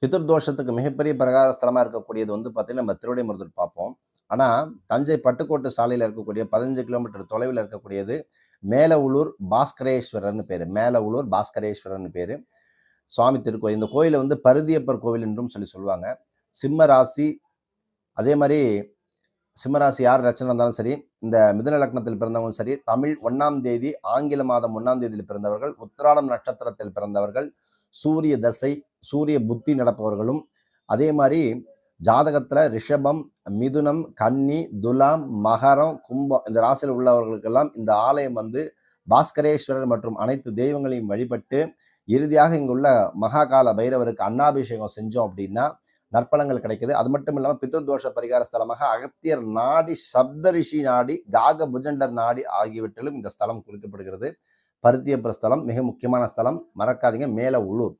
பித்ருதோஷத்துக்கு மிகப்பெரிய பரிகார ஸ்தலமா இருக்கக்கூடியது வந்து பார்த்தீங்கன்னா, நம்ம திருவிடைமருதூர் பார்ப்போம். ஆனா, தஞ்சை பட்டுக்கோட்டை சாலையில இருக்கக்கூடிய 15 கிலோமீட்டர் தொலைவில இருக்கக்கூடியது மேலஉளூர் பாஸ்கரேஸ்வரர்ன்னு பேரு. மேலஉளூர் பாஸ்கரேஸ்வரர்ன்னு பேரு. சுவாமி திருக்கோயில். இந்த கோயில வந்து பருதியப்பர் கோவில் என்றும் சொல்லுவாங்க. சிம்ம ராசி, அதே மாரி சிம்ம ராசி யார் ரச்சனை இருந்தாலும் சரி, இந்த மிதுன லக்னத்தில் பிறந்தவங்களும் சரி, தமிழ் 1ஆம் தேதி, ஆங்கில மாதம் 1ஆம் தேதியில் பிறந்தவர்கள், உத்திராடம் நட்சத்திரத்தில் பிறந்தவர்கள், சூரிய தசை, சூரிய புத்தி நடப்பவர்களும், அதே மாரி ஜாதகத்துல ரிஷபம், மிதுனம், கன்னி, துலாம், மகரம், கும்பம் இந்த ராசியில் உள்ளவர்களுக்கெல்லாம் இந்த ஆலயம் வந்து பாஸ்கரேஸ்வரர் மற்றும் அனைத்து தெய்வங்களையும் வழிபட்டு இறுதியாக இங்குள்ள மகாகால பைரவருக்கு அன்னாபிஷேகம் செஞ்சோம் அப்படின்னா நற்பலங்கள் கிடைக்குது. அது மட்டும் இல்லாமல் பித்ருதோஷ பரிகார ஸ்தலமாக அகத்தியர் நாடி, சப்தரிஷி நாடி, காக புஜண்டர் நாடி ஆகியவற்றிலும் இந்த ஸ்தலம் குறிக்கப்படுகிறது. பருத்தியப்பர் ஸ்தலம் மிக முக்கியமான ஸ்தலம், மறக்காதீங்க. மேலஉளூர்.